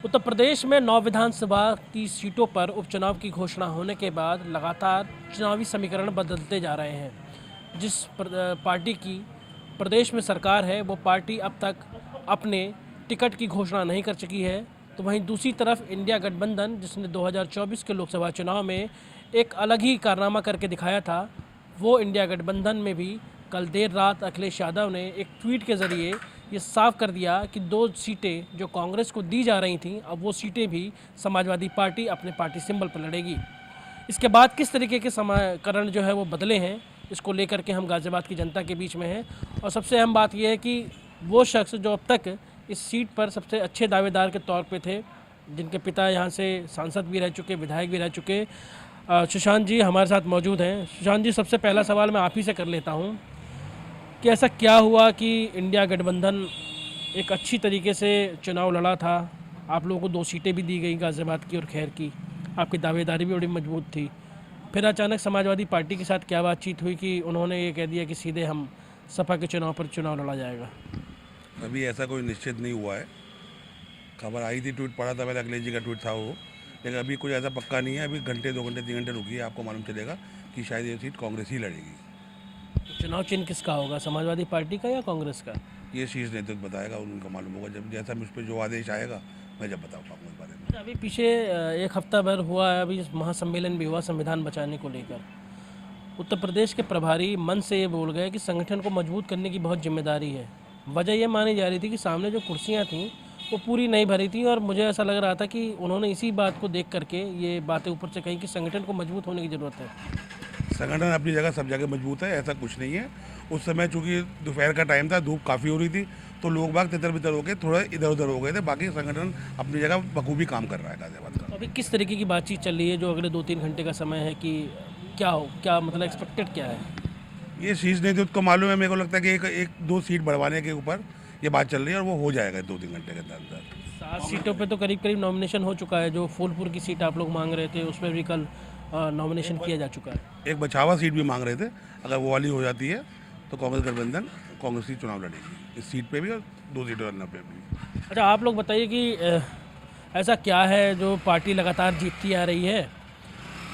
उत्तर प्रदेश में 9 विधानसभा की सीटों पर उपचुनाव की घोषणा होने के बाद लगातार चुनावी समीकरण बदलते जा रहे हैं। जिस पार्टी की प्रदेश में सरकार है वो पार्टी अब तक अपने टिकट की घोषणा नहीं कर चुकी है, तो वहीं दूसरी तरफ इंडिया गठबंधन जिसने 2024 के लोकसभा चुनाव में एक अलग ही कारनामा करके दिखाया था, वो इंडिया गठबंधन में भी कल देर रात अखिलेश यादव ने एक ट्वीट के ज़रिए ये साफ कर दिया कि 2 सीटें जो कांग्रेस को दी जा रही थीं, अब वो सीटें भी समाजवादी पार्टी अपने पार्टी सिंबल पर लड़ेगी। इसके बाद किस तरीके के समीकरण जो है वो बदले हैं, इसको लेकर के हम गाज़ियाबाद की जनता के बीच में हैं। और सबसे अहम बात यह है कि वो शख्स जो अब तक इस सीट पर सबसे अच्छे दावेदार के तौर पे थे, जिनके पिता यहाँ से सांसद भी रह चुके, विधायक भी रह चुके, सुशांत जी हमारे साथ मौजूद हैं। सुशांत जी, सबसे पहला सवाल मैं आप ही से कर लेता हूँ कि ऐसा क्या हुआ कि इंडिया गठबंधन एक अच्छी तरीके से चुनाव लड़ा था, आप लोगों को 2 सीटें भी दी गई गाज़ियाबाद की और खैर की, आपकी दावेदारी भी बड़ी मजबूत थी, फिर अचानक समाजवादी पार्टी के साथ क्या बातचीत हुई कि उन्होंने ये कह दिया कि सीधे हम सपा के चुनाव पर चुनाव लड़ा जाएगा? अभी ऐसा कोई निश्चित नहीं हुआ है। खबर आई थी, ट्वीट पढ़ा था मैंने, अखिलेश जी का ट्वीट था वो, लेकिन अभी कोई ऐसा पक्का नहीं है। अभी घंटे 2 घंटे 3 घंटे रुकिए, आपको मालूम चलेगा कि शायद ये सीट कांग्रेस ही लड़ेगी। चुनाव चिन्ह किसका होगा, समाजवादी पार्टी का या कांग्रेस का? ये शीर्ष नेतृत्व बताएगा, उनको मालूम होगा जब, जैसा मुझ पर जो आदेश आएगा मैं जब बताऊँगा आपको इस बारे में। अभी पीछे एक हफ्ता भर हुआ है, अभी महासम्मेलन भी हुआ संविधान बचाने को लेकर। उत्तर प्रदेश के प्रभारी मन से ये बोल गए कि संगठन को मजबूत करने की बहुत जिम्मेदारी है। वजह ये मानी जा रही थी कि सामने जो कुर्सियाँ थीं वो पूरी नहीं भरी थी, और मुझे ऐसा लग रहा था कि उन्होंने इसी बात को देख करके ये बातें ऊपर से कही कि संगठन को मजबूत होने की ज़रूरत है। संगठन अपनी जगह सब जगह मजबूत है, ऐसा कुछ नहीं है। उस समय चूँकि दोपहर का टाइम था, धूप काफ़ी हो रही थी, तो लोग बाग तितर बितर होकर थोड़ा इधर उधर हो गए थे। बाकी संगठन अपनी जगह बखूबी काम कर रहा है गाज़ियाबाद का। तो अभी किस तरीके की बातचीत चल रही है जो अगले 2-3 घंटे का समय है कि क्या मतलब एक्सपेक्टेड क्या है? ये शीर्ष नेतृत्व को मालूम है, मेरे को लगता है कि एक 2 सीट बढ़वाने के ऊपर ये बात चल रही है और वो हो जाएगा 2-3 घंटे के अंदर। 7 सीटों पे तो करीब करीब नॉमिनेशन हो चुका है। जो फूलपुर की सीट आप लोग मांग रहे थे उसमें भी कल नॉमिनेशन किया जा चुका है। एक बछावा सीट भी मांग रहे थे, अगर वो वाली हो जाती है तो कांग्रेस गठबंधन कांग्रेस ही चुनाव लड़ेगी, इस सीट पे भी और 2 सीटों पे भी। अच्छा, आप लोग बताइए कि ऐसा क्या है जो पार्टी लगातार जीतती आ रही है,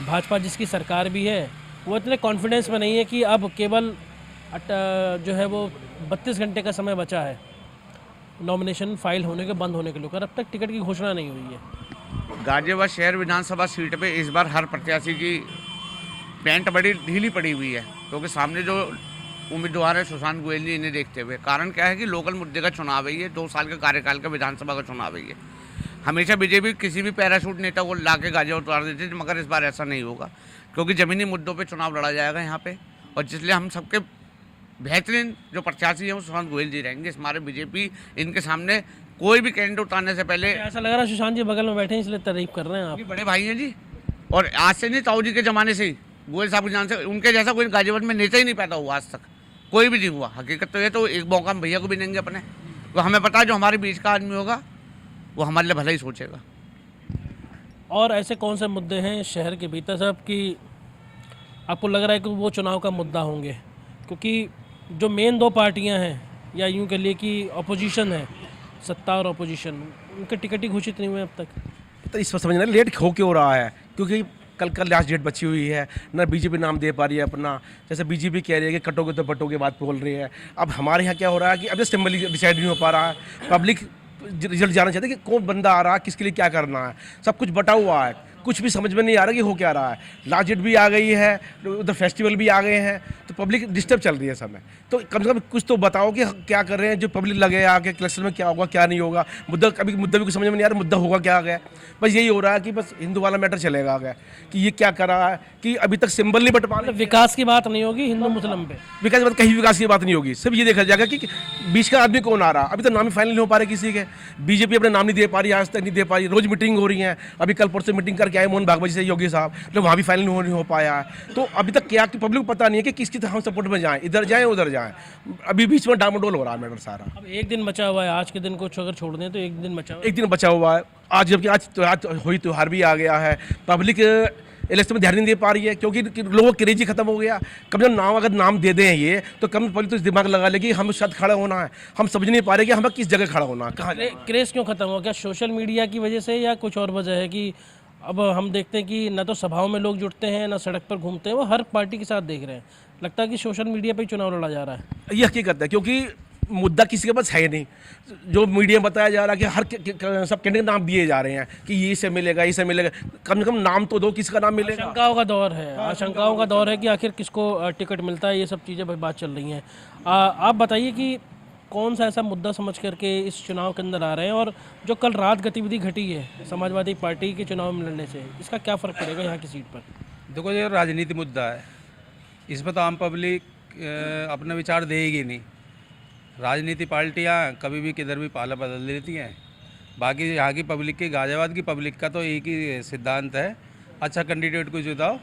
भाजपा जिसकी सरकार भी है, वो इतने कॉन्फिडेंस में नहीं है कि अब केवल जो है वो 32 घंटे का समय बचा है नॉमिनेशन फाइल होने के बंद होने के लिए, अब तक टिकट की घोषणा नहीं हुई है। गाजियाबाद शहर विधानसभा सीट पे इस बार हर प्रत्याशी की पैंट बड़ी ढीली पड़ी हुई है, क्योंकि सामने जो उम्मीदवार है सुशांत गोयल जी, इन्हें देखते हुए। कारण क्या है कि लोकल मुद्दे का चुनाव है, ये 2 साल के कार्यकाल का विधानसभा का चुनाव है। ये हमेशा बीजेपी किसी भी पैराशूट नेता को ला के गाजियाबाद उतार देती थी, मगर इस बार ऐसा नहीं होगा, क्योंकि ज़मीनी मुद्दों पर चुनाव लड़ा जाएगा यहाँ पर। और जिसलिए हम सबके बेहतरीन जो प्रत्याशी हैं वो सुशांत गोयल जी रहेंगे। इस हमारे बीजेपी इनके सामने कोई भी कैंडिडेट उतारने से पहले, ऐसा लग रहा है सुशांत जी बगल में बैठे हैं इसलिए तारीफ कर रहे हैं आप। बड़े भाई हैं जी, और आज से नहीं, ताऊ जी के ज़माने से ही गोयल साहब के जान से उनके जैसा कोई गाजियाबाद में नेता ही नहीं पैदा हुआ, आज तक कोई भी नहीं हुआ। हकीकत तो ये, तो एक मौका हम भैया को भी देंगे अपने, तो हमें पता है जो हमारे बीच का आदमी होगा वो हमारे लिए भला ही सोचेगा। और ऐसे कौन से मुद्दे हैं शहर के भीतर साहब कि आपको लग रहा है कि वो चुनाव का मुद्दा होंगे? क्योंकि जो मेन 2 पार्टियां हैं, या यूं कह लिए कि अपोजिशन है, सत्ता और अपोजिशन, उनके टिकट ही घोषित नहीं हुए अब तक। तो इस पर समझना लेट हो क्यों रहा है, क्योंकि कल लास्ट डेट बची हुई है ना, बीजेपी नाम दे पा रही है अपना। जैसे बीजेपी कह रही है कि कटोगे तो बटोगे बात बोल रही है। अब हमारे यहाँ क्या हो रहा है कि अब सिंबल डिसाइड नहीं हो पा रहा है, पब्लिक रिजल्ट जानना चाहते हैं कि कौन बंदा आ रहा है, किसके लिए क्या करना है, सब कुछ बटा हुआ है, कुछ भी समझ में नहीं आ रहा कि हो क्या रहा है। लास्ट डेट भी आ गई है, उधर फेस्टिवल भी आ गए हैं, तो पब्लिक डिस्टर्ब चल रही है समय। तो कम से कम कुछ तो बताओ कि क्या कर रहे हैं, जो पब्लिक लगे आके इलेक्शन में क्या होगा क्या नहीं होगा। मुद्दा भी कुछ समझ में नहीं आ रहा, मुद्दा होगा क्या गया। बस यही हो रहा है कि बस हिंदू वाला मैटर चलेगा आगे, कि ये क्या कर रहा है कि अभी तक सिंबल नहीं बट पा रहे। विकास की बात नहीं होगी हिंदू मुस्लिम पे, विकास की बात, कहीं विकास की बात नहीं होगी। सिर्फ ये देखा जाएगा कि बीच का आदमी कौन आ रहा। अभी तो नाम ही फाइनल नहीं हो पा रहे किसी के, बीजेपी अपने नाम नहीं दे पा रही, आज तक नहीं दे पा रही। रोज मीटिंग हो रही है, अभी कल परसों मीटिंग करके आए मोहन भागवत से योगी साहब, तो वहाँ भी फाइनल नहीं हो पाया है। तो अभी तक क्या कि पब्लिक को पता नहीं है कि किसकी हम सपोर्ट में जाएं, इधर जाएं उधर जाएं। अभी बीच में डामाडोल हो रहा है मैटर सारा। अब एक दिन बचा हुआ है, आज के दिन को अगर छोड़ दें तो एक दिन बचा हुआ है। एक दिन बचा हुआ है आज, जबकि आज होली त्यौहार भी आ गया है। पब्लिक इलेक्शन में ध्यान नहीं दे पा रही है, क्योंकि लोगों का क्रेज ही खत्म हो गया। कम से कम नाम, अगर नाम दे दें ये, तो कम पहले तो दिमाग लगा ले कि हम शायद खड़ा होना है। हम समझ नहीं पा रहे कि हमें किस जगह खड़ा होना है, कहाँ। क्रेज क्यों खत्म हो गया? सोशल मीडिया की वजह से या कुछ और वजह है कि अब हम देखते हैं कि न तो सभाओं में लोग जुटते हैं, ना सड़क पर घूमते हैं, वो हर पार्टी के साथ देख रहे हैं। लगता है कि सोशल मीडिया पे ही चुनाव लड़ा जा रहा है। ये हकीकत है, क्योंकि मुद्दा किसी के पास है ही नहीं। जो मीडिया में बताया जा रहा है कि सब कैंडिडेट नाम दिए जा रहे हैं कि ये से मिलेगा, ये से मिलेगा। कम से कम नाम तो दो, किसका नाम मिलेगा। आशंकाओं का दौर है, आशंकाओं का दौर है कि आखिर किसको टिकट मिलता है। ये सब चीज़ें बात चल रही हैं। आप बताइए कि कौन सा ऐसा मुद्दा समझ करके इस चुनाव के अंदर आ रहे हैं, और जो कल रात गतिविधि घटी है समाजवादी पार्टी के चुनाव में लड़ने से, इसका क्या फ़र्क पड़ेगा यहाँ की सीट पर? देखो, ये राजनीति मुद्दा है, इसमें तो आम पब्लिक अपना विचार देगी नहीं। राजनीति पार्टियां कभी भी किधर भी पाला बदल देती हैं। बाकी यहाँ की पब्लिक की, गाजियाबाद की पब्लिक का तो एक ही सिद्धांत है, अच्छा कैंडिडेट को जिताओ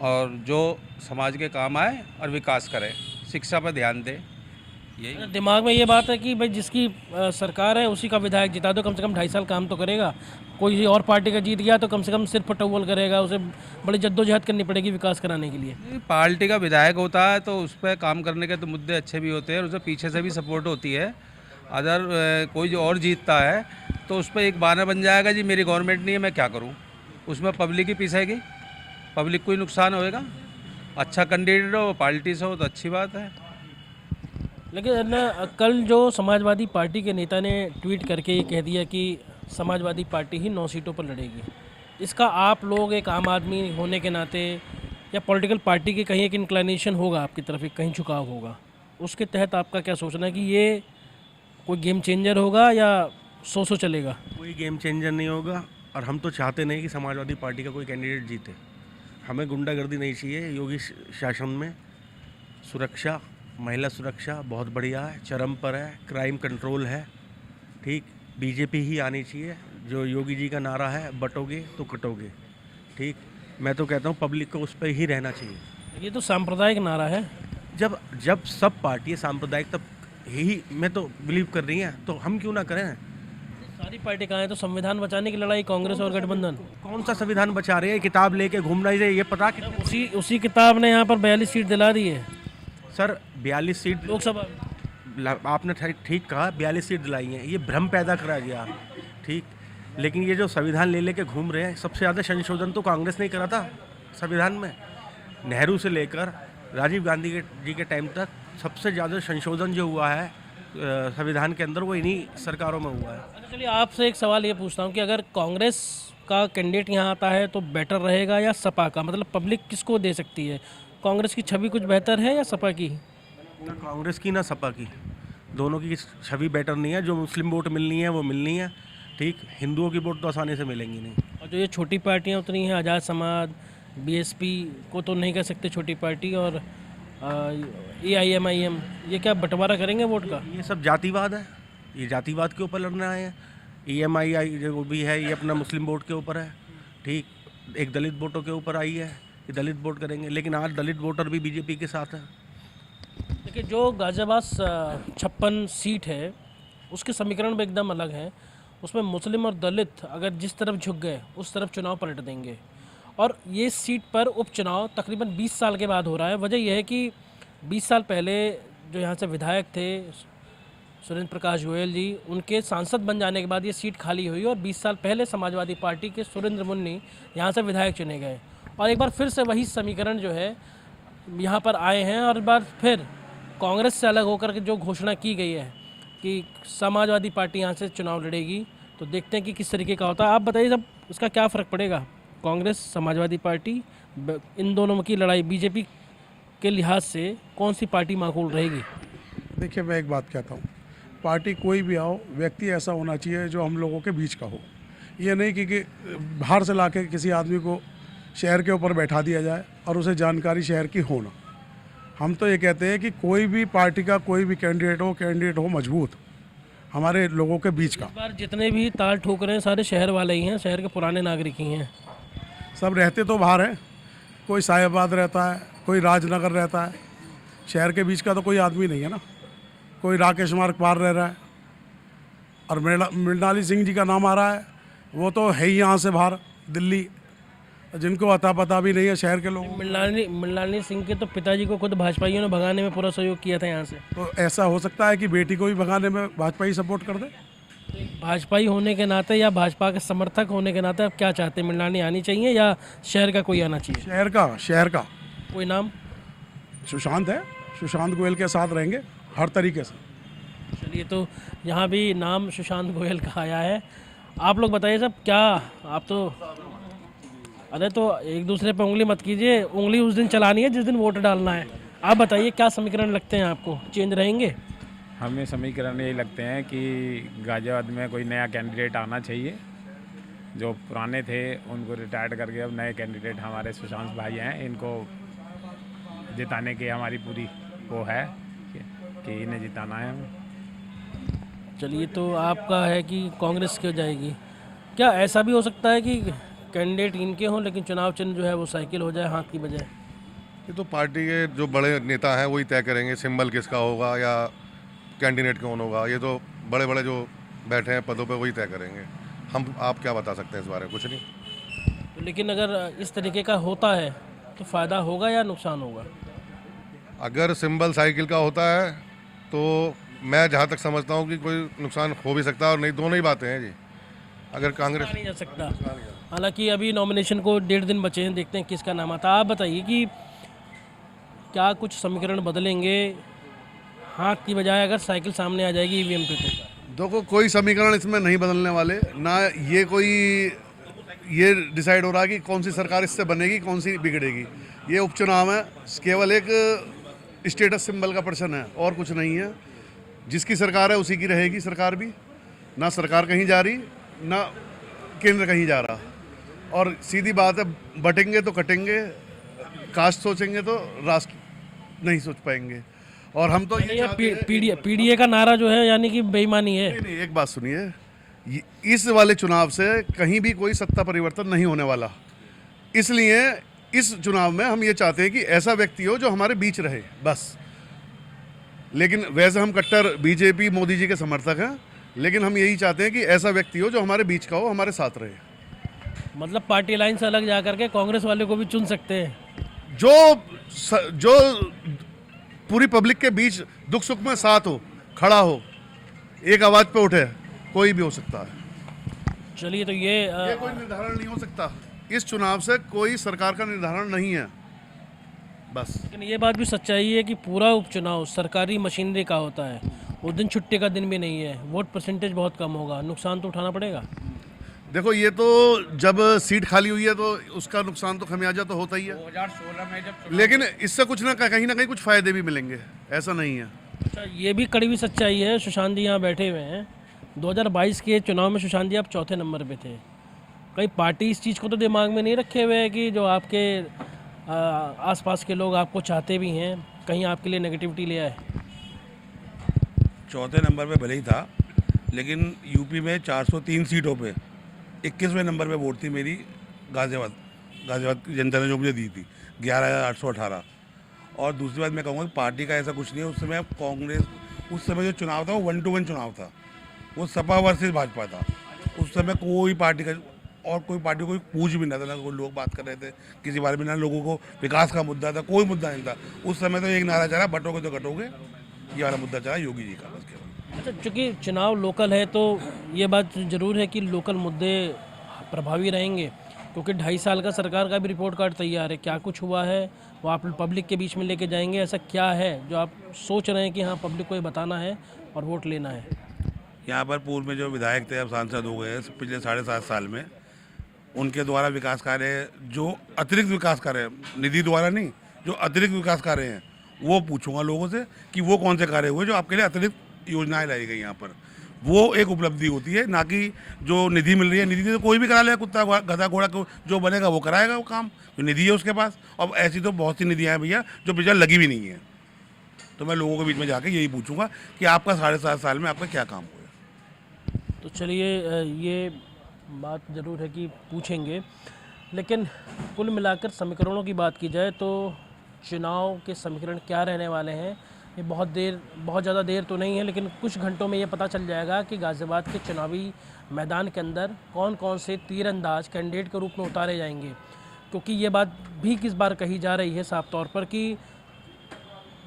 और जो समाज के काम आए और विकास करे, शिक्षा पर ध्यान दे। यही दिमाग में ये बात है कि भाई जिसकी सरकार है उसी का विधायक जिता दो, कम से कम 2.5 साल काम तो करेगा। कोई और पार्टी का जीत गया तो कम से कम सिर्फ टवल करेगा, उसे बड़ी जद्दोजहद करनी पड़ेगी विकास कराने के लिए। पार्टी का विधायक होता है तो उस पर काम करने के तो मुद्दे अच्छे भी होते हैं और उसे पीछे से भी सपोर्ट होती है। अगर कोई जो और जीतता है तो उस पर एक बहाना बन जाएगा, जी मेरी गवर्नमेंट नहीं है, मैं क्या करूँ। उसमें पब्लिक ही पीछेगी, पब्लिक को ही नुकसान होएगा। अच्छा कैंडिडेट हो, पार्टी से हो तो अच्छी बात है। लेकिन कल जो समाजवादी पार्टी के नेता ने ट्वीट करके ये कह दिया कि समाजवादी पार्टी ही 9 सीटों पर लड़ेगी, इसका आप लोग एक आम आदमी होने के नाते या पॉलिटिकल पार्टी के कहीं एक इंक्लिनेशन होगा आपकी तरफ, एक कहीं झुकाव होगा, उसके तहत आपका क्या सोचना है कि ये कोई गेम चेंजर होगा या सो चलेगा? कोई गेम चेंजर नहीं होगा, और हम तो चाहते नहीं कि समाजवादी पार्टी का कोई कैंडिडेट जीते। हमें गुंडागर्दी नहीं चाहिए। योगी शासन में सुरक्षा, महिला सुरक्षा बहुत बढ़िया है, चरम पर है, क्राइम कंट्रोल है। ठीक, बीजेपी ही आनी चाहिए। जो योगी जी का नारा है, बटोगे तो कटोगे। ठीक, मैं तो कहता हूँ पब्लिक को उस पर ही रहना चाहिए। ये तो सांप्रदायिक नारा है। जब सब पार्टियाँ सांप्रदायिक, तब यही मैं तो बिलीव कर रही हैं, तो हम क्यों ना करें। सारी पार्टी कहाँ है? तो संविधान बचाने की लड़ाई कांग्रेस और गठबंधन। कौन सा संविधान बचा रहे हैं? किताब लेके घूमना ही, ये पता कि उसी किताब ने यहाँ पर 42 सीट दिला दी है सर 42 सीट लोकसभा। आपने ठीक कहा, 42 सीट दिलाई हैं। ये भ्रम पैदा करा गया। ठीक, लेकिन ये जो संविधान ले लेके घूम रहे हैं, सबसे ज़्यादा संशोधन तो कांग्रेस ने करा था संविधान में। नेहरू से लेकर राजीव गांधी जी के टाइम तक सबसे ज़्यादा संशोधन जो हुआ है संविधान के अंदर, वो इन्हीं सरकारों में हुआ है। चलिए आपसे एक सवाल ये पूछता हूँ कि अगर कांग्रेस का कैंडिडेट यहाँ आता है तो बेटर रहेगा या सपा का? मतलब पब्लिक किसको दे सकती है? कांग्रेस की छवि कुछ बेहतर है या सपा की? ना कांग्रेस की ना सपा की, दोनों की छवि बेटर नहीं है। जो मुस्लिम वोट मिलनी है वो मिलनी है। ठीक, हिंदुओं की वोट तो आसानी से मिलेंगी नहीं। और जो ये छोटी पार्टियाँ उतनी हैं, आज़ाद समाज, बीएसपी को तो नहीं कह सकते छोटी पार्टी, और AIM, ये क्या बंटवारा करेंगे वोट का? ये सब जातिवाद है, ये जातिवाद के ऊपर लड़ने आए हैं। EMI जो भी है, ये अपना मुस्लिम वोट के ऊपर है। ठीक, एक दलित वोटों के ऊपर आई है, ये दलित वोट करेंगे। लेकिन आज दलित वोटर भी बीजेपी के साथ है। देखिए, जो गाजियाबाद 56 सीट है उसके समीकरण भी एकदम अलग है। उसमें मुस्लिम और दलित अगर जिस तरफ झुक गए उस तरफ चुनाव पलट देंगे। और ये सीट पर उपचुनाव तकरीबन 20 साल के बाद हो रहा है। वजह यह है कि 20 साल पहले जो यहाँ से विधायक थे सुरेंद्र प्रकाश गोयल जी, उनके सांसद बन जाने के बाद ये सीट खाली हुई, और 20 साल पहले समाजवादी पार्टी के सुरेंद्र मुन्नी यहाँ से विधायक चुने गए, और एक बार फिर से वही समीकरण जो है यहाँ पर आए हैं। और एक बार फिर कांग्रेस से अलग होकर के जो घोषणा की गई है कि समाजवादी पार्टी यहाँ से चुनाव लड़ेगी, तो देखते हैं कि किस तरीके का होता है। आप बताइए सब इसका क्या फ़र्क पड़ेगा? कांग्रेस, समाजवादी पार्टी, इन दोनों की लड़ाई बीजेपी के लिहाज से कौन सी पार्टी माकूल रहेगी? देखिए, मैं एक बात कहता हूँ, पार्टी कोई भी आओ, व्यक्ति ऐसा होना चाहिए जो हम लोगों के बीच का हो। ये नहीं कि बाहर से लाके किसी आदमी को शहर के ऊपर बैठा दिया जाए और उसे जानकारी शहर की हो ना। हम तो ये कहते हैं कि कोई भी पार्टी का कोई भी कैंडिडेट हो मजबूत, हमारे लोगों के बीच का। इस बार जितने भी ताल ठोक रहे हैं सारे शहर वाले ही हैं, शहर के पुराने नागरिक ही हैं। सब रहते तो बाहर हैं, कोई साहिबाबाद रहता है, कोई राजनगर रहता है, शहर के बीच का तो कोई आदमी नहीं है ना। कोई राकेश मार्ग पार रह रहा है, और मृणाली सिंह जी का नाम आ रहा है, वो तो है ही यहाँ से बाहर, दिल्ली। जिनको अता पता भी नहीं है शहर के लोगों मृणालिनी सिंह के तो पिताजी को खुद भाजपाइयों ने भगाने में पूरा सहयोग किया था यहाँ से। को। तो ऐसा हो सकता है कि बेटी को भी भगाने में भाजपा ही सपोर्ट कर दे। भाजपाई होने के नाते या भाजपा के समर्थक होने के नाते आप क्या चाहते हैं? मृणालिनी आनी चाहिए या शहर का कोई आना चाहिए? शहर का कोई नाम? सुशांत है, सुशांत गोयल के साथ रहेंगे हर तरीके से। चलिए, तो यहाँ भी नाम सुशांत गोयल का आया है। आप लोग बताइए साहब, क्या आप तो अरे तो एक दूसरे पे उंगली मत कीजिए, उंगली उस दिन चलानी है जिस दिन वोट डालना है। आप बताइए क्या समीकरण लगते हैं आपको, चेंज रहेंगे? हमें समीकरण यही लगते हैं कि गाजियाबाद में कोई नया कैंडिडेट आना चाहिए। जो पुराने थे उनको रिटायर्ड करके अब नए कैंडिडेट हमारे सुशांत भाई हैं, इनको जिताने की हमारी पूरी वो है कि इन्हें जिताना है हमें। चलिए, तो आपका है कि कांग्रेस क्यों जाएगी? क्या ऐसा भी हो सकता है कि कैंडिडेट इनके हों लेकिन चुनाव चिन्ह जो है वो साइकिल हो जाए हाथ की बजाय? ये तो पार्टी के जो बड़े नेता हैं वही तय करेंगे सिंबल किसका होगा या कैंडिडेट कौन होगा। ये तो बड़े बड़े जो बैठे हैं पदों पे वही तय करेंगे। आप क्या बता सकते हैं इस बारे में? कुछ नहीं। तो लेकिन अगर इस तरीके का होता है तो फ़ायदा होगा या नुकसान होगा? अगर सिंबल साइकिल का होता है तो मैं जहाँ तक समझता हूँ कि कोई नुकसान हो भी सकता है और नहीं, दोनों ही बातें हैं जी। अगर कांग्रेस नहीं जा सकता, हालांकि अभी नॉमिनेशन को 1.5 दिन बचे हैं, देखते हैं किसका नाम आता है। आप बताइए कि क्या कुछ समीकरण बदलेंगे हाथ की बजाय अगर साइकिल सामने आ जाएगी ईवीएम पे? तो देखो, कोई समीकरण इसमें नहीं बदलने वाले ना। ये कोई ये डिसाइड हो रहा है कि कौन सी सरकार इससे बनेगी कौन सी बिगड़ेगी। ये उपचुनाव है, केवल एक स्टेटस सिंबल का प्रश्न है और कुछ नहीं है। जिसकी सरकार है उसी की रहेगी सरकार भी। ना सरकार कहीं जा रही ना केंद्र कहीं जा रहा। और सीधी बात है, बटेंगे तो कटेंगे, कास्ट सोचेंगे तो राष्ट्र नहीं सोच पाएंगे। और हम तो पीडीए का नारा जो है यानी कि बेईमानी है। नहीं, एक बात सुनिए, इस वाले चुनाव से कहीं भी कोई सत्ता परिवर्तन नहीं होने वाला। इसलिए इस चुनाव में हम ये चाहते हैं कि ऐसा व्यक्ति हो जो हमारे बीच रहे, बस। लेकिन वैसे हम कट्टर बीजेपी मोदी जी के समर्थक हैं, लेकिन हम यही चाहते हैं कि ऐसा व्यक्ति हो जो हमारे बीच का हो, हमारे साथ रहे। मतलब पार्टी लाइन से अलग जा करके कांग्रेस वाले को भी चुन सकते हैं। जो पूरी पब्लिक के बीच दुख सुख में साथ हो, खड़ा हो, एक आवाज़ पे उठे, कोई भी हो सकता है। चलिए, तो ये कोई निर्धारण नहीं हो सकता। इस चुनाव से कोई सरकार का निर्धारण नहीं है, बस। लेकिन ये बात भी सच्चाई है कि पूरा उपचुनाव सरकारी मशीनरी का होता है। उस दिन छुट्टी का दिन भी नहीं है, वोट परसेंटेज बहुत कम होगा, नुकसान तो उठाना पड़ेगा। देखो, ये तो जब सीट खाली हुई है तो उसका नुकसान तो खमियाजा तो होता ही है। 2016 में जब लेकिन इससे कुछ ना कहीं कुछ फ़ायदे भी मिलेंगे, ऐसा नहीं है। अच्छा, ये भी कड़वी सच्चाई है, सुशांत जी यहाँ बैठे हुए हैं। 2022 के चुनाव में सुशांत जी आप चौथे नंबर पे थे। कई पार्टी इस चीज़ को तो दिमाग में नहीं रखे हुए है कि जो आपके आसपास के लोग आपको चाहते भी हैं, कहीं आपके लिए नेगेटिविटी ले आए? चौथे नंबर पे भले ही था, लेकिन यूपी में 403 सीटों पे 21वें नंबर पे वोट थी मेरी गाजियाबाद की जनता ने जो मुझे दी थी, 11,818। और दूसरी बात मैं कहूँगा कि पार्टी का ऐसा कुछ नहीं है। उस समय कांग्रेस, उस समय जो चुनाव था वो 1-to-1 चुनाव था, वो सपा वर्सेस भाजपा था। उस समय कोई पार्टी का और कोई पार्टी कोई पूछ भी ना था, ना कोई लोग बात कर रहे थे किसी बारे में, ना लोगों को विकास का मुद्दा था, कोई मुद्दा नहीं था। उस समय तो एक नारा चला, बटोगे तो कटोगे, ये वाला मुद्दा चला योगी जी का, बस केवल। अच्छा, चूँकि चुनाव लोकल है तो ये बात ज़रूर है कि लोकल मुद्दे प्रभावी रहेंगे, क्योंकि 2.5 साल का सरकार का भी रिपोर्ट कार्ड तैयार है। क्या कुछ हुआ है वो आप पब्लिक के बीच में लेके जाएंगे? ऐसा क्या है जो आप सोच रहे हैं कि हाँ पब्लिक को ये बताना है और वोट लेना है? यहाँ पर पूर्व में जो विधायक थे, अब सांसद हो गए पिछले 7.5 साल में, उनके द्वारा विकास कार्य, जो अतिरिक्त विकास कार्य, निधि द्वारा नहीं, जो अतिरिक्त विकास कार्य हैं, वो पूछूंगा लोगों से कि वो कौन से कार्य हुए जो आपके लिए अतिरिक्त योजनाएं लाई गई यहाँ पर। वो एक उपलब्धि होती है, ना कि जो निधि मिल रही है। निधि तो कोई भी करा लेगा, कुत्ता गधा घोड़ा को जो बनेगा वो कराएगा वो काम, जो निधि है उसके पास। अब ऐसी तो बहुत सी निधियाँ हैं भैया जो पिछले लगी भी नहीं है। तो मैं लोगों के बीच में जाके यही पूछूंगा कि आपका 7.5 साल में आपका क्या काम हुआ। तो चलिए, ये बात ज़रूर है कि पूछेंगे, लेकिन कुल मिलाकर समीकरणों की बात की जाए तो चुनाव के समीकरण क्या रहने वाले हैं ये बहुत ज़्यादा देर तो नहीं है, लेकिन कुछ घंटों में ये पता चल जाएगा कि गाज़ियाबाद के चुनावी मैदान के अंदर कौन कौन से तीरंदाज कैंडिडेट के रूप में उतारे जाएंगे। क्योंकि ये बात भी किस बार कही जा रही है साफ तौर पर कि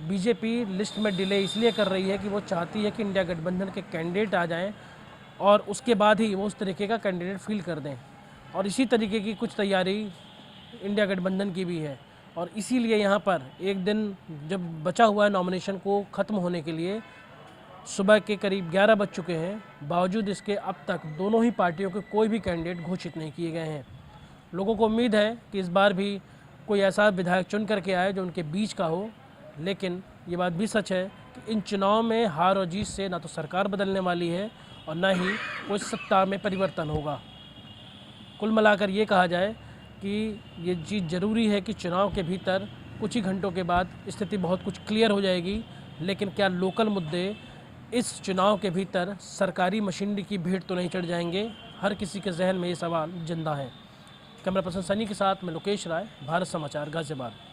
बीजेपी लिस्ट में डिले इसलिए कर रही है कि वो चाहती है कि इंडिया गठबंधन के कैंडिडेट आ जाएं और उसके बाद ही वो उस तरीके का कैंडिडेट फील कर दें, और इसी तरीके की कुछ तैयारी इंडिया गठबंधन की भी है। और इसीलिए यहाँ पर एक दिन जब बचा हुआ है नॉमिनेशन को ख़त्म होने के लिए, सुबह के करीब 11 बज चुके हैं, बावजूद इसके अब तक दोनों ही पार्टियों के कोई भी कैंडिडेट घोषित नहीं किए गए हैं। लोगों को उम्मीद है कि इस बार भी कोई ऐसा विधायक चुन करके आए जो उनके बीच का हो, लेकिन ये बात भी सच है कि इन चुनाव में हार और जीत से ना तो सरकार बदलने वाली है और ना ही कोई सत्ता में परिवर्तन होगा। कुल मिलाकर ये कहा जाए कि ये चीज़ ज़रूरी है कि चुनाव के भीतर कुछ ही घंटों के बाद स्थिति बहुत कुछ क्लियर हो जाएगी, लेकिन क्या लोकल मुद्दे इस चुनाव के भीतर सरकारी मशीनरी की भीड़ तो नहीं चढ़ जाएंगे? हर किसी के जहन में ये सवाल जिंदा है। कैमरा पर्सन सनी के साथ मैं लोकेश राय, भारत समाचार, गाजियाबाद।